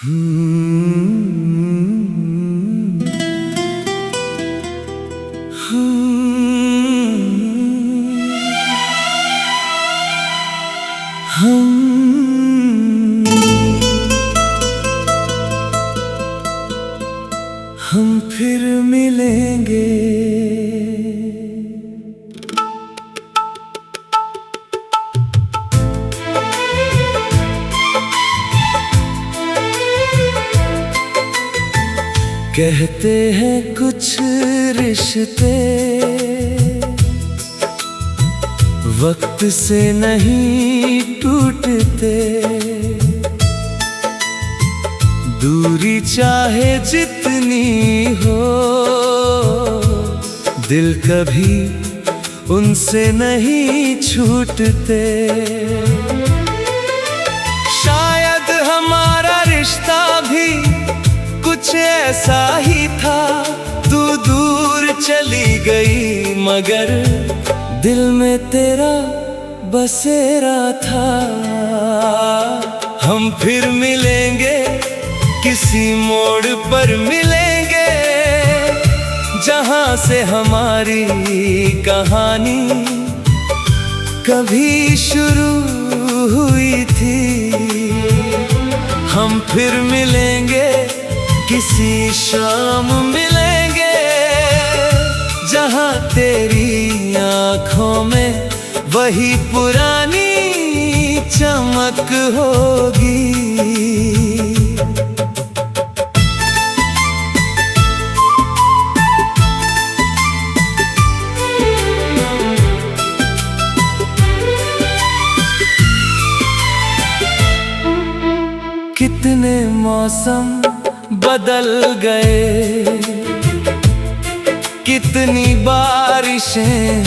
हम फिर मिलेंगे। कहते हैं कुछ रिश्ते वक्त से नहीं टूटते, दूरी चाहे जितनी हो दिल कभी उनसे नहीं छूटते। शायद हमारा रिश्ता भी कुछ ऐसा ही था, तू दूर चली गई मगर दिल में तेरा बसेरा था। हम फिर मिलेंगे, किसी मोड़ पर मिलेंगे, जहां से हमारी कहानी कभी शुरू हुई थी। हम फिर मिलेंगे, किसी शाम मिलेंगे, जहां तेरी आँखों में वही पुरानी चमक होगी। कितने मौसम बदल गए, कितनी बारिशें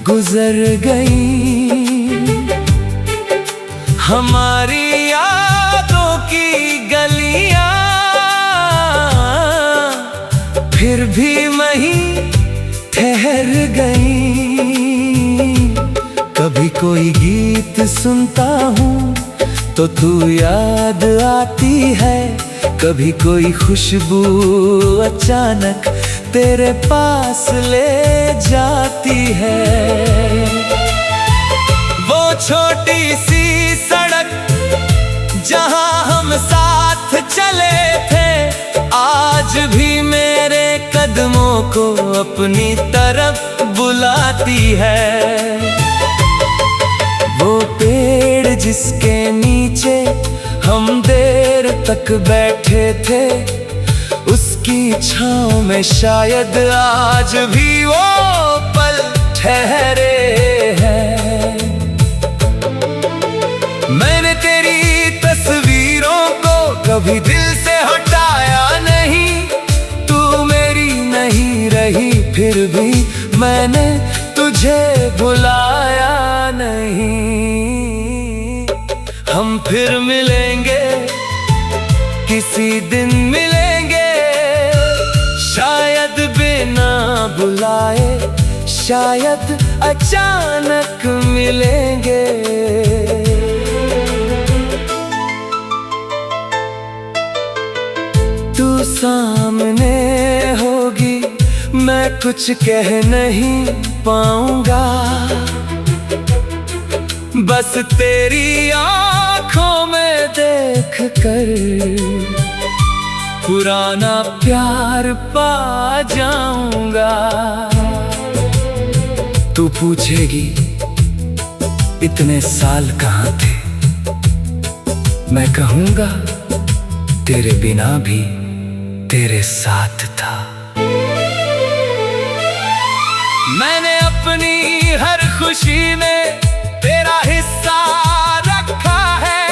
गुजर गईं, हमारी यादों की गलियां फिर भी वहीं ठहर गईं। कभी कोई गीत सुनता हूँ तो तू याद आती है, कभी कोई खुशबू अचानक तेरे पास ले जाती है। वो छोटी सी सड़क जहां हम साथ चले थे, आज भी मेरे कदमों को अपनी तरफ बुलाती है। वो पेड़ जिसके नीचे हम देर तक बैठे थे, उसकी छांव में शायद आज भी वो पल ठहरे हैं। मैंने तेरी तस्वीरों को कभी दिल से हटाया नहीं, तू मेरी नहीं रही फिर भी मैंने तुझे भुलाया नहीं। हम फिर मिलेंगे, किसी दिन मिलेंगे, शायद बिना बुलाए, शायद अचानक मिलेंगे। तू सामने होगी, मैं कुछ कह नहीं पाऊंगा, बस तेरी आँखों में देख कर पुराना प्यार पा जाऊंगा। तू पूछेगी इतने साल कहाँ थे, मैं कहूँगा तेरे बिना भी तेरे साथ था। मैंने अपनी हर खुशी में तेरा हिस्सा रखा है,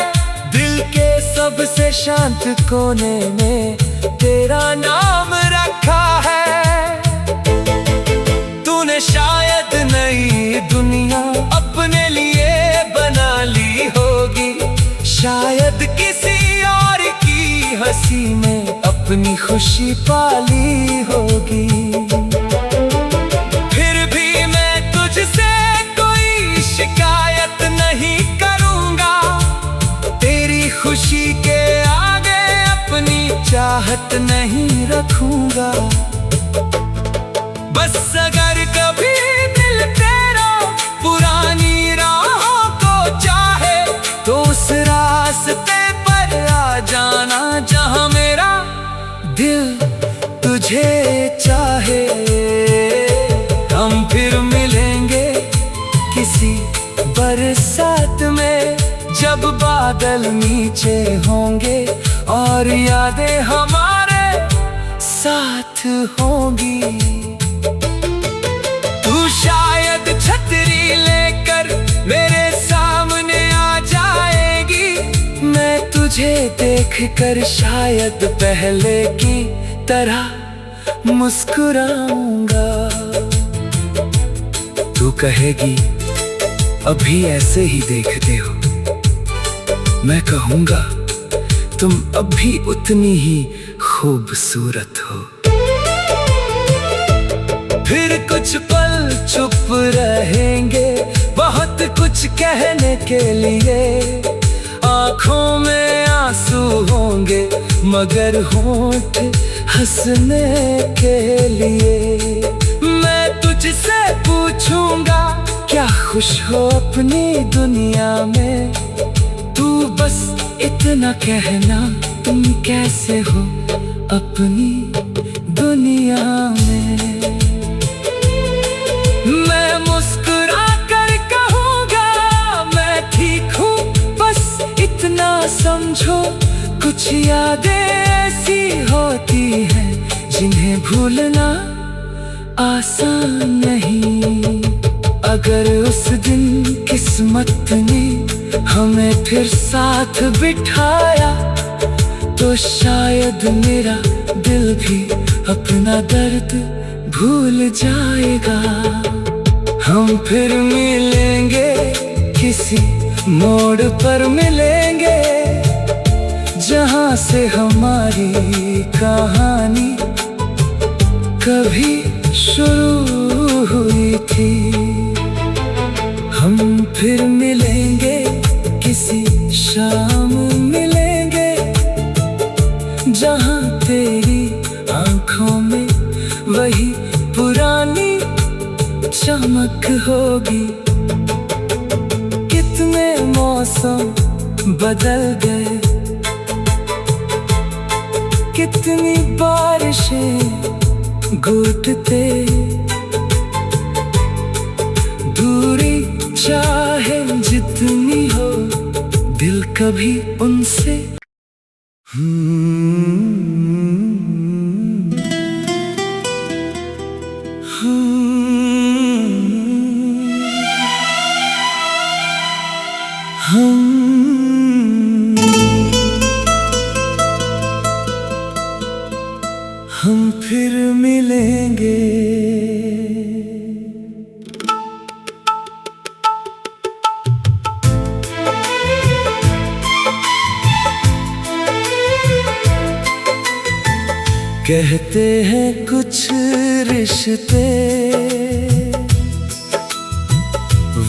दिल के सबसे शांत कोने में तेरा नाम रखा है। तूने शायद नई दुनिया अपने लिए बना ली होगी, शायद किसी और की हंसी में अपनी खुशी पाली होगी। फिर भी मैं तुझसे कोई शिकायत नहीं करूंगा, तेरी खुशी के आगे चाहत नहीं रखूंगा। बस अगर कभी दिल तेरा पुरानी राहों को चाहे तो उस रास्ते पर आ जाना जहां मेरा दिल तुझे चाहे। हम फिर मिलेंगे किसी बरसात में, जब बादल नीचे होंगे और यादें हमारे साथ होंगी। तू शायद छतरी लेकर मेरे सामने आ जाएगी, मैं तुझे देखकर शायद पहले की तरह मुस्कुराऊंगा। तू कहेगी अभी ऐसे ही देखते हो, मैं कहूंगा तुम अभी उतनी ही खूबसूरत हो। फिर कुछ पल चुप रहेंगे, बहुत कुछ कहने के लिए। आंखों में आंसू होंगे मगर होंठ हंसने के लिए। मैं तुझसे पूछूंगा क्या खुश हो अपनी दुनिया में, तू बस इतना कहना तुम कैसे हो अपनी दुनिया में। मैं मुस्कुरा कर कहूँगा मैं ठीक हूँ, बस इतना समझो कुछ यादें ऐसी होती हैं जिन्हें भूलना आसान नहीं। अगर उस दिन किस्मत ने हमें फिर साथ बिठाया तो शायद मेरा दिल भी अपना दर्द भूल जाएगा। हम फिर मिलेंगे किसी मोड़ पर मिलेंगे, जहां से हमारी कहानी कभी शुरू हुई थी। हम फिर मिलेंगे किसी शाम मिलेंगे, जहां तेरी आंखों में वही पुरानी चमक होगी। कितने मौसम बदल गए, कितनी बारिशें घुटते, दूरी चाहे जितनी हो दिल कभी उनसे हम फिर मिलेंगे। कहते हैं कुछ रिश्ते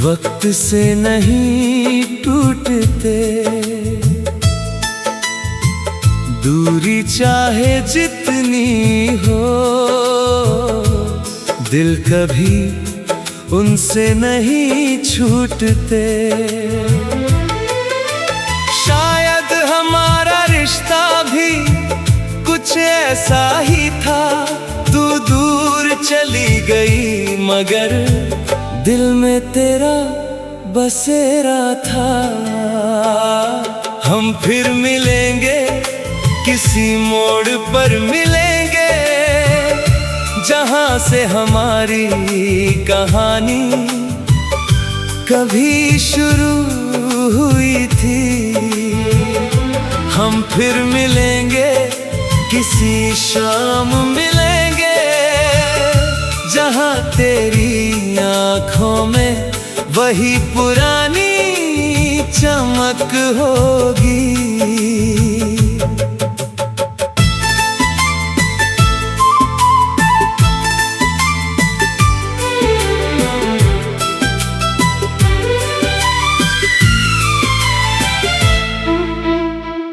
वक्त से नहीं टूटते, दूरी चाहे जितनी हो दिल कभी उनसे नहीं छूटते। शायद हमारा रिश्ता भी कुछ ऐसा ही था, तू दूर चली गई मगर दिल में तेरा बसेरा था। हम फिर मिलेंगे किसी मोड़ पर मिलेंगे, जहां से हमारी कहानी कभी शुरू हुई थी। हम फिर मिलेंगे किसी शाम मिलेंगे, जहां तेरी आंखों में वही पुरानी चमक होगी।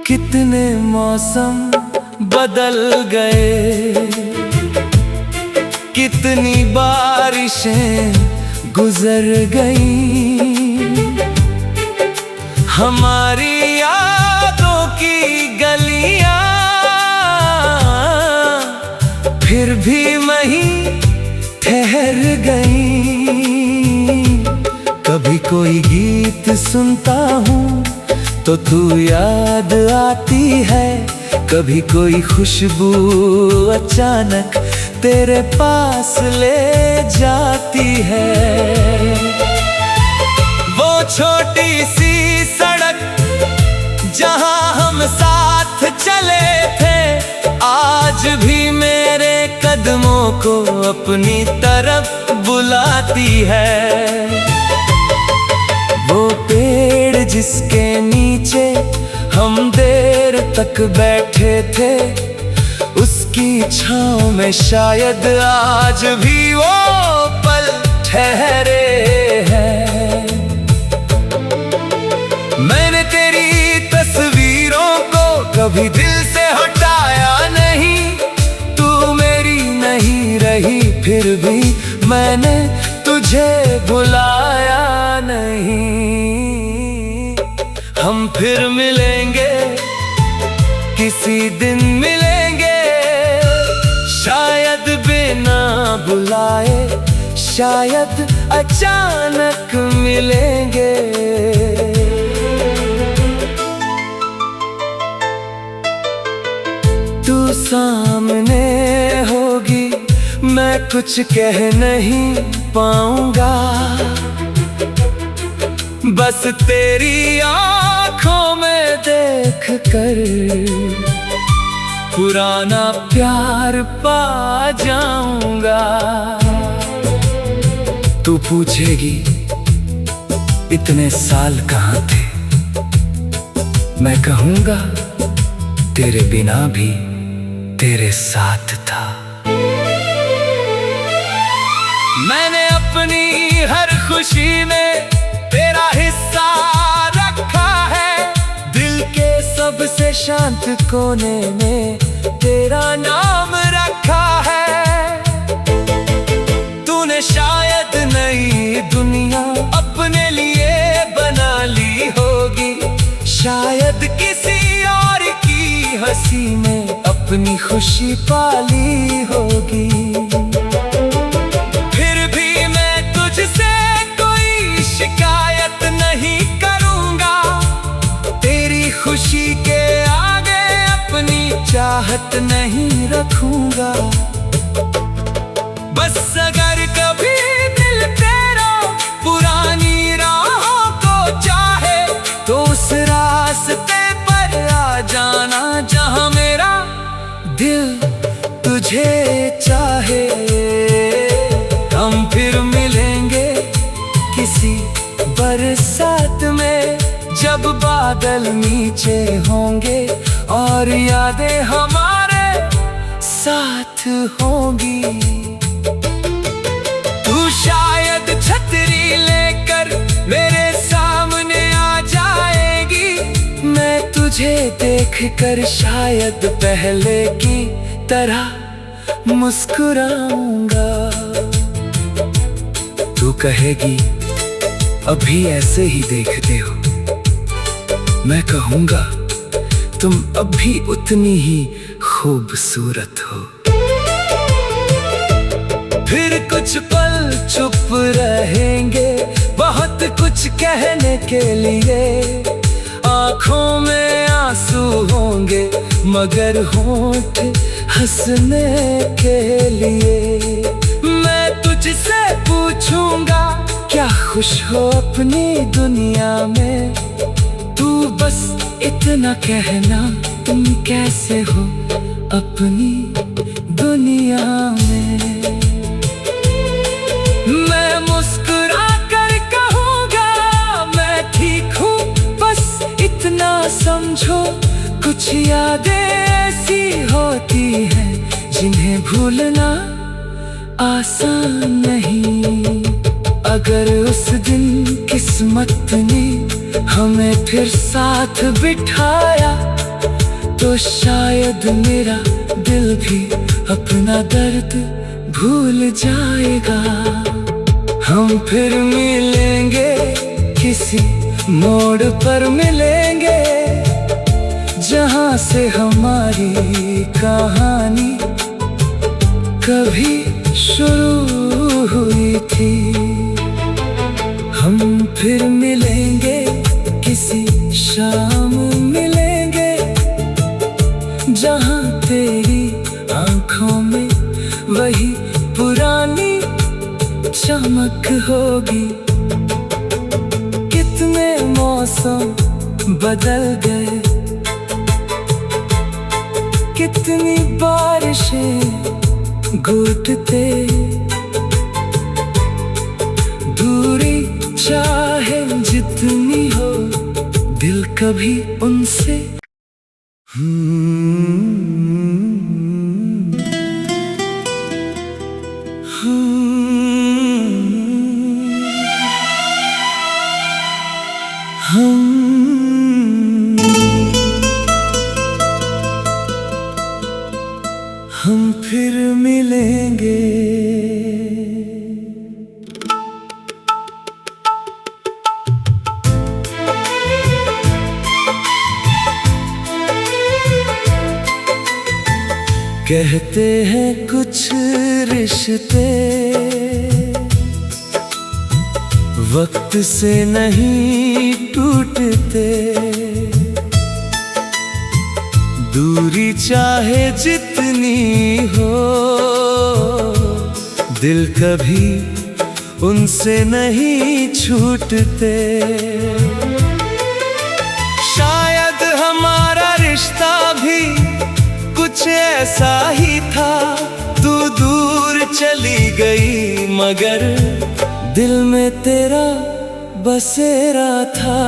कितने मौसम बदल गए। कितनी बारिशें गुजर गईं, हमारी यादों की गलियां फिर भी वहीं ठहर गईं। कभी कोई गीत सुनता हूँ तो तू याद आती है, कभी कोई खुशबू अचानक तेरे पास ले जाती है। वो छोटी सी सड़क जहां हम साथ चले थे, आज भी मेरे कदमों को अपनी तरफ बुलाती है। वो पेड़ जिसके नीचे हम देर तक बैठे थे, उसकी छांव में शायद आज भी वो पल ठहरे हैं। मैंने तेरी तस्वीरों को कभी दिल से हटाया नहीं, तू मेरी नहीं रही फिर भी मैंने तुझे भुलाया नहीं। हम फिर मिलेंगे, किसी दिन मिलेंगे, शायद बिना बुलाए, शायद अचानक मिलेंगे। तू सामने होगी, मैं कुछ कह नहीं पाऊंगा, बस तेरी आँखों में देख कर पुराना प्यार पा जाऊंगा। तू पूछेगी इतने साल कहाँ थे, मैं कहूँगा तेरे बिना भी तेरे साथ था। मैंने अपनी हर खुशी में तेरा हिस्सा रखा है, दिल के सबसे शांत कोने में तेरा नाम रखा है। तूने शायद नई दुनिया अपने लिए बना ली होगी, शायद किसी और की हंसी में अपनी खुशी पाली होगी। फिर भी मैं तुझसे कोई शिकायत नहीं करूंगा, तेरी खुशी के आगे अपनी चाहत नहीं रखूंगा। बस अगर कभी दिल तेरा पुरानी राहों को चाहे, तो उस रास्ते पर आ जाना जहां मेरा दिल तुझे चाहे। हम फिर मिलेंगे किसी बरसात में, जब बादल नीचे होंगे और यादें हमारे साथ होंगी। तू शायद छतरी लेकर मेरे सामने आ जाएगी, मैं तुझे देखकर शायद पहले की तरह मुस्कुराऊंगा। तू कहेगी अभी ऐसे ही देखते हो, मैं कहूँगा तुम अब भी उतनी ही खूबसूरत हो। फिर कुछ पल चुप रहेंगे, बहुत कुछ कहने के लिए, आँखों में आंसू होंगे मगर होंठ हंसने के लिए। मैं तुझसे पूछूंगा क्या खुश हो अपनी दुनिया में, तू बस इतना कहना तुम कैसे हो अपनी दुनिया में। मैं मुस्कुरा कर कहूँगा मैं ठीक हूँ, बस इतना समझो कुछ यादें ऐसी होती हैं जिन्हें भूलना आसान नहीं। अगर उस दिन किस्मत ने हमें फिर साथ बिठाया तो शायद मेरा दिल भी अपना दर्द भूल जाएगा। हम फिर मिलेंगे, किसी मोड़ पर मिलेंगे, जहां से हमारी कहानी कभी शुरू हुई थी। हम फिर मिलेंगे, किसी शाम मिलेंगे, जहां तेरी आंखों में वही पुरानी चमक होगी। कितने मौसम बदल गए, कितनी बारिशें घुटते, दूरी चाहे जितनी हो, दिल कभी उनसे हम फिर मिलेंगे। कहते हैं कुछ रिश्ते वक्त से नहीं टूटते, दूरी चाहे जितनी हो, दिल कभी उनसे नहीं छूटते। शायद हमारा रिश्ता भी कुछ ऐसा ही था, तू दूर चली गई मगर दिल में तेरा बसेरा था।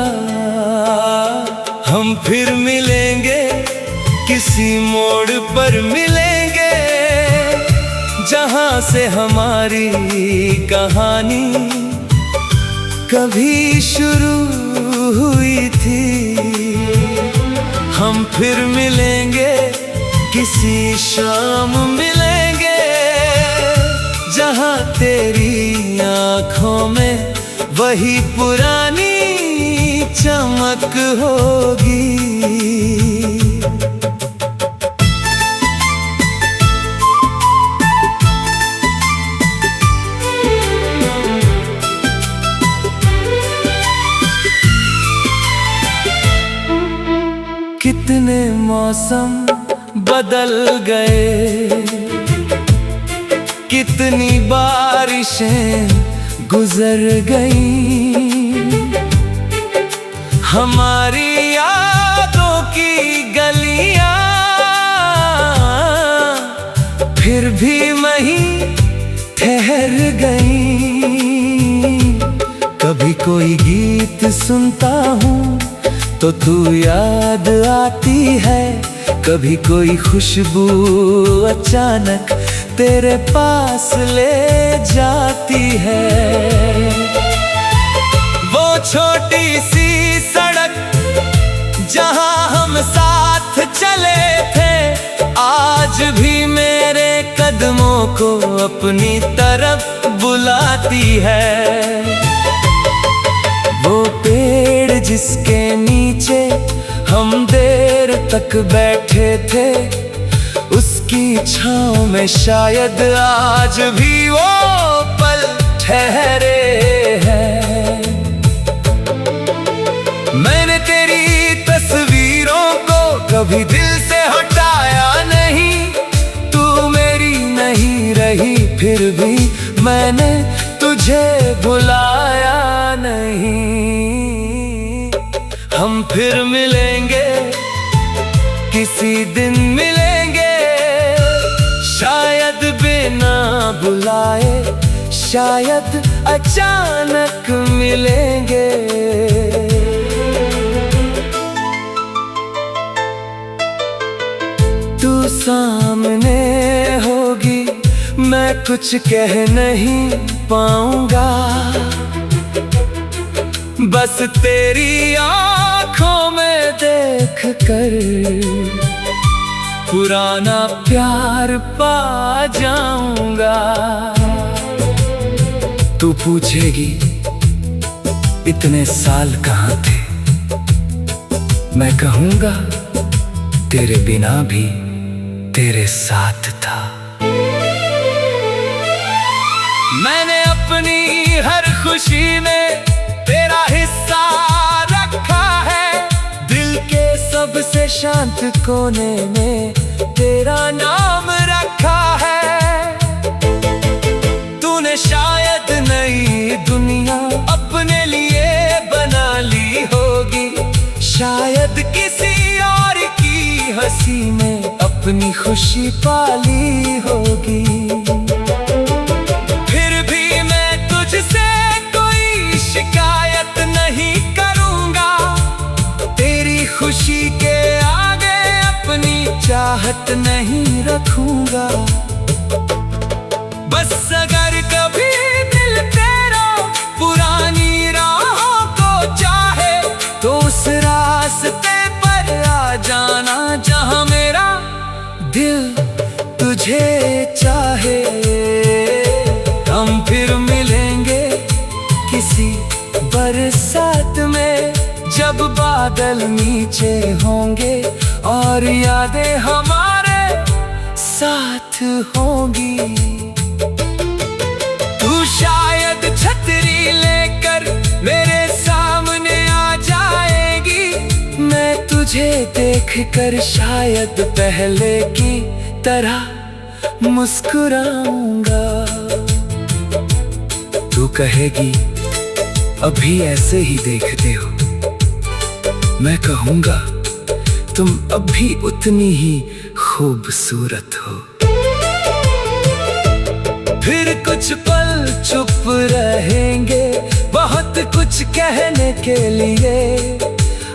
हम फिर मिलेंगे, किसी मोड़ पर मिलेंगे, जहां से हमारी कहानी कभी शुरू हुई थी। हम फिर मिलेंगे, किसी शाम मिलेंगे, जहां तेरी आंखों में वही पुरानी चमक होगी। कितने मौसम बदल गए, कितनी बारिशें गुजर गईं, हमारी यादों की गलियां फिर भी वहीं ठहर गईं। कभी कोई गीत सुनता हूँ तो तू याद आती है, कभी कोई खुशबू अचानक तेरे पास ले जाती है। वो छोटी सी सड़क जहां हम साथ चले थे, आज भी मेरे कदमों को अपनी तरफ बुलाती है। वो पेड़ जिसके नीचे हम देर तक बैठे थे, उसकी छाँव में शायद आज भी वो पल ठहरे हैं। मैंने तेरी तस्वीरों को कभी दिल से हटाया नहीं, तू मेरी नहीं रही फिर भी मैंने तुझे भुलाया नहीं। हम फिर मिलेंगे, किसी दिन मिलेंगे, शायद बिना बुलाए, शायद अचानक मिलेंगे। तू सामने होगी, मैं कुछ कह नहीं पाऊंगा, बस तेरी आंखों में देख कर पुराना प्यार पा जाऊंगा। तू पूछेगी इतने साल कहाँ थे, मैं कहूँगा तेरे बिना भी तेरे साथ था। मैंने अपनी हर खुशी में तेरा हिस्सा रखा है, दिल के सबसे शांत कोने में तेरा नाम रखा है। तूने शायद नई दुनिया अपने लिए बना ली होगी, शायद किसी और की हंसी में अपनी खुशी पाली होगी। फिर भी मैं तुझसे कोई शिकायत नहीं करूंगा, तेरी खुशी के आगे अपनी चाहत नहीं रखूंगा। बस अगर कभी दिल तेरा पुरानी राहों को चाहे, तो उस रास्ते पर आ जाना जहां मेरा दिल तुझे चाहे। हम फिर मिलेंगे किसी बरसात में, जब बादल नीचे होंगे और यादें हमारे साथ होंगी। तू शायद छतरी लेकर मेरे सामने आ जाएगी, मैं तुझे देखकर शायद पहले की तरह मुस्कुराऊंगा। तू कहेगी अभी ऐसे ही देखते हो, मैं कहूँगा तुम अभी उतनी ही खूबसूरत हो। फिर कुछ पल चुप रहेंगे, बहुत कुछ कहने के लिए,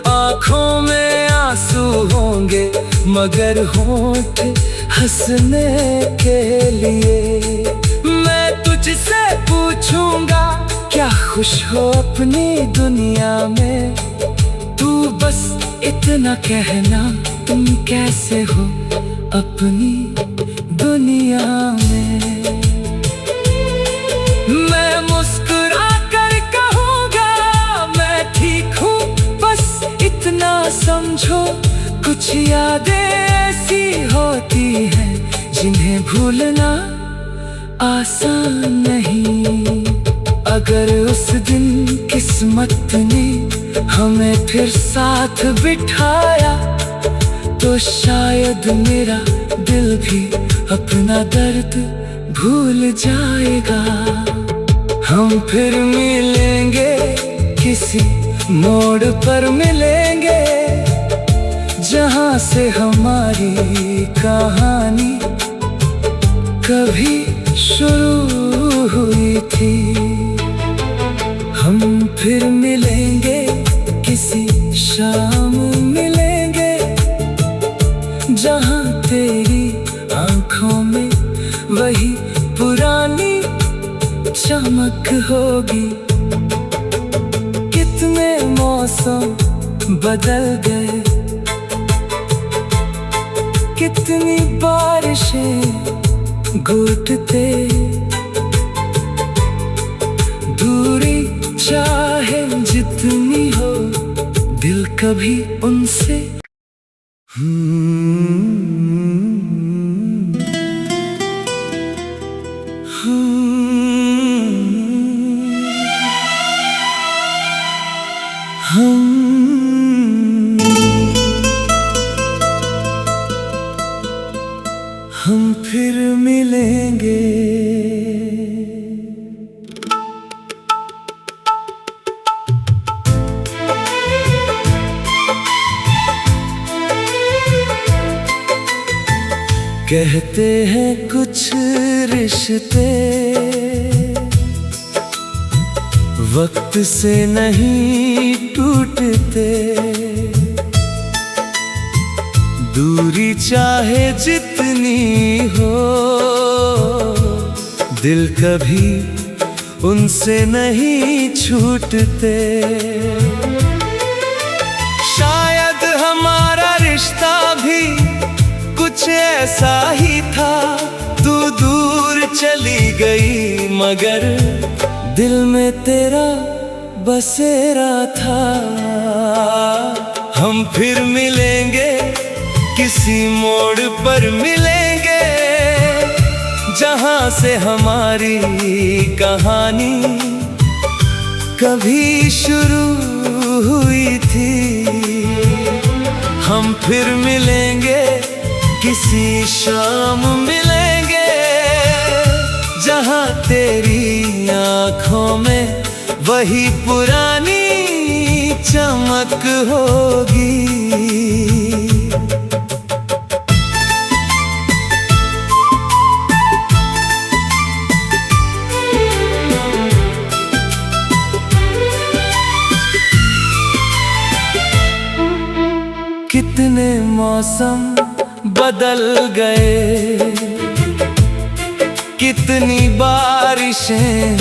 आँखों में आंसू होंगे मगर होंठ हंसने के लिए। मैं तुझसे पूछूंगा क्या खुश हो अपनी दुनिया में, तू बस इतना कहना तुम कैसे हो अपनी दुनिया में। मैं मुस्कुरा कर कहूँगा मैं ठीक हूँ, बस इतना समझो कुछ यादें ऐसी होती हैं जिन्हें भूलना आसान नहीं। अगर उस दिन किस्मत ने हमें फिर साथ बिठाया, तो शायद मेरा दिल भी अपना दर्द भूल जाएगा। हम फिर मिलेंगे किसी मोड़ पर मिलेंगे, जहां से हमारी कहानी कभी शुरू हुई थी। हम फिर मिलेंगे किसी शाम मिलेंगे, जहां तेरी आंखों में वही पुरानी चमक होगी। कितने मौसम बदल गए, कितनी बारिशें घुटते, दूरी चाहे जितनी हो दिल कभी उनसे हम फिर मिलेंगे। कहते हैं कुछ रिश्ते वक्त से नहीं टूटते, दूरी चाहे जितनी हो दिल कभी उनसे नहीं छूटते। शायद हमारा रिश्ता भी कुछ कुछ ऐसा ही था, तू दूर चली गई मगर दिल में तेरा बसेरा था। हम फिर मिलेंगे, किसी मोड़ पर मिलेंगे, जहां से हमारी कहानी कभी शुरू हुई थी। हम फिर मिलेंगे, किसी शाम मिलेंगे, जहां तेरी आंखों में वही पुरानी चमक होगी। कितने मौसम बदल गए, कितनी बारिशें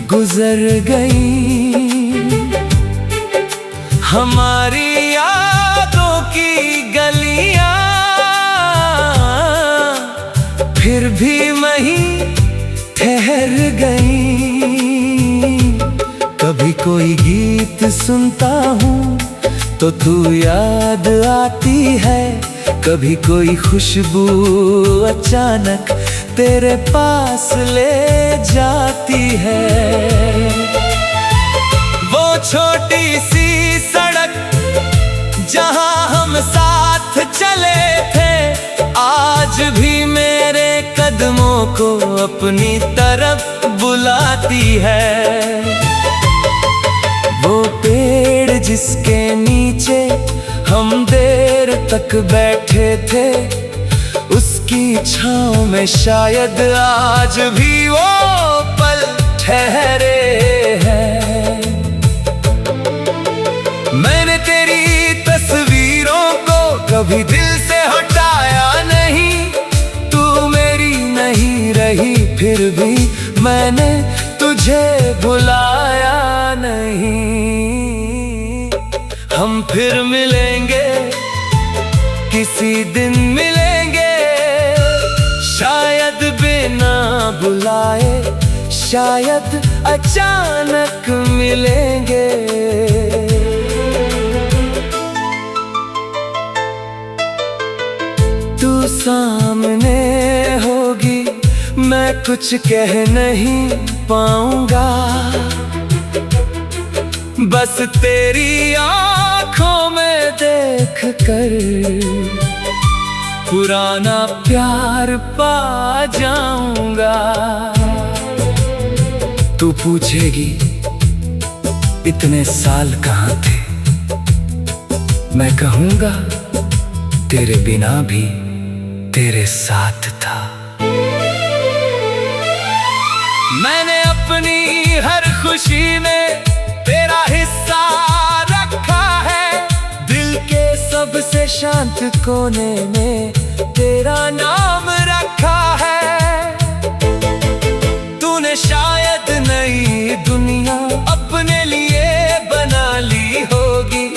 गुजर गईं, हमारी यादों की गलियां फिर भी वहीं ठहर गईं। कभी कोई गीत सुनता हूँ तो तू याद आती है, कभी कोई खुशबू अचानक तेरे पास ले जाती है। वो छोटी सी सड़क जहां हम साथ चले थे, आज भी मेरे कदमों को अपनी तरफ बुलाती है। वो पेड़ जिसके नीचे हम देर तक बैठे थे, उसकी छांव में शायद आज भी वो पल ठहरे हैं। मैंने तेरी तस्वीरों को कभी दिल से हटाया नहीं, तू मेरी नहीं रही फिर भी मैंने तुझे भुलाया नहीं। हम फिर मिलेंगे, किसी दिन मिलेंगे, शायद बिना बुलाए, शायद अचानक मिलेंगे। तू सामने होगी, मैं कुछ कह नहीं पाऊंगा, बस तेरी आंखों में देख कर पुराना प्यार पा जाऊंगा। तू पूछेगी इतने साल कहाँ थे, मैं कहूँगा तेरे बिना भी तेरे साथ था। मैंने अपनी हर खुशी में तेरा हिस्सा रखा है, दिल के सबसे शांत कोने में तेरा नाम रखा है। तूने शायद नई दुनिया अपने लिए बना ली होगी,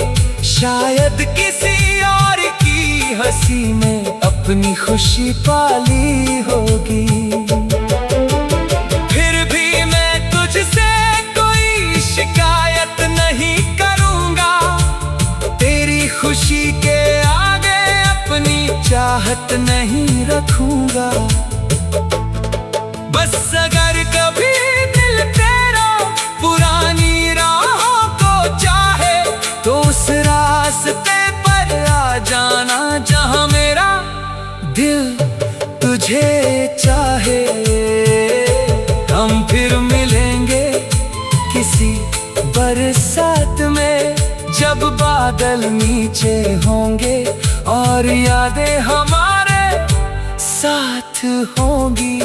शायद किसी और की हंसी में अपनी खुशी पाली होगी। शिकायत नहीं करूंगा, तेरी खुशी के आगे अपनी चाहत नहीं रखूंगा। बस अगर कभी दिल तेरा पुरानी राहों को चाहे, तो उस रास्ते पर आ जाना जहां मेरा दिल तुझे चाहे। हम फिर मिलेंगे किसी बरसात में, जब बादल नीचे होंगे और यादें हमारे साथ होंगी।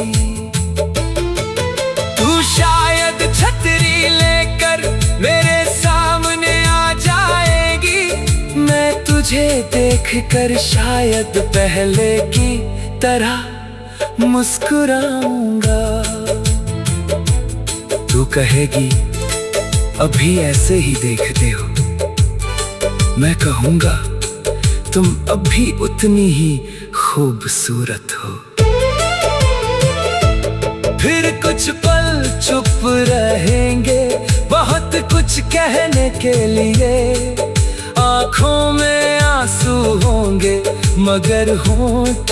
तू शायद छतरी लेकर मेरे सामने आ जाएगी, मैं तुझे देखकर शायद पहले की तरह मुस्कुराऊंगा। तू कहेगी अभी ऐसे ही देखते हो, मैं कहूँगा तुम अभी उतनी ही खूबसूरत हो। फिर कुछ पल चुप रहेंगे, बहुत कुछ कहने के लिए। आंखों में आंसू होंगे मगर होंठ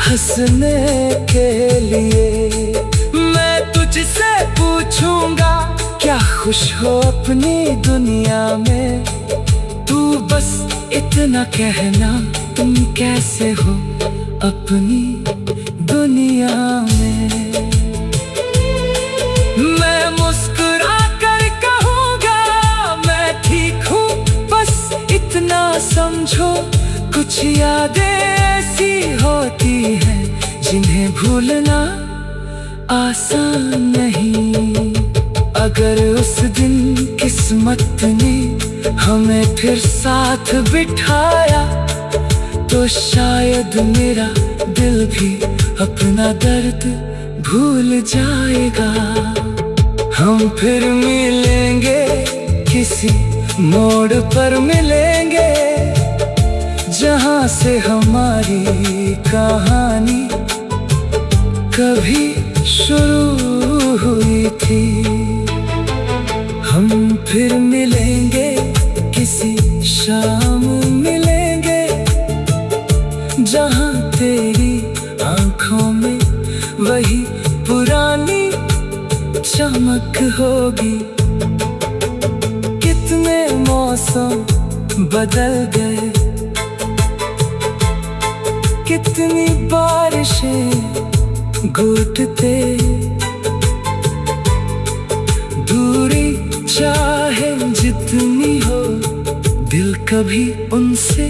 हंसने के लिए। मैं तुझसे पूछूंगा क्या खुश हो अपनी दुनिया में। तू बस इतना कहना तुम कैसे हो अपनी दुनिया में। मैं मुस्कुरा कर कहूँगा मैं ठीक हूँ, बस इतना समझो। कुछ यादें ऐसी होती हैं जिन्हें भूलना आसान नहीं। अगर उस दिन किस्मत ने हमें फिर साथ बिठाया तो शायद मेरा दिल भी अपना दर्द भूल जाएगा। हम फिर मिलेंगे, किसी मोड़ पर मिलेंगे, जहाँ से हमारी कहानी कभी शुरू हुई थी। हम फिर मिलेंगे, किसी शाम मिलेंगे, जहाँ तेरी आंखों में वही पुरानी चमक होगी। कितने मौसम बदल गए, कितनी बारिशें घुटते। दूरी चाहे जितनी हो, दिल कभी उनसे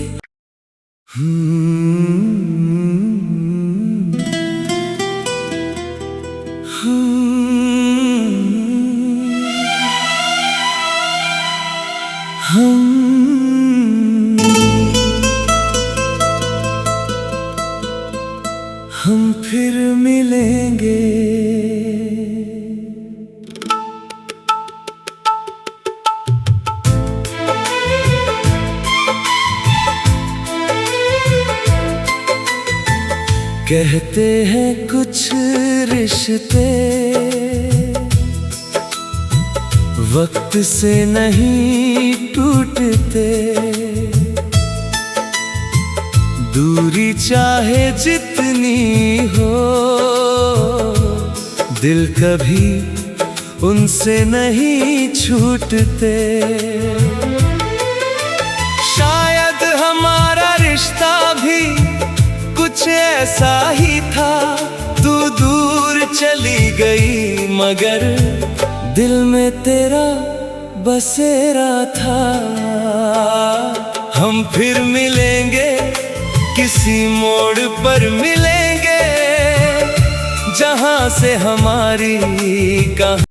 हम फिर मिलेंगे। कहते हैं कुछ रिश्ते वक्त से नहीं टूटते। दूरी चाहे जितनी हो, दिल कभी उनसे नहीं छूटते। शायद हमारा रिश्ता भी कुछ ऐसा ही था। तू दूर चली गई मगर दिल में तेरा बसेरा था। हम फिर मिलेंगे, किसी मोड़ पर मिलेंगे, जहाँ से हमारी कहानी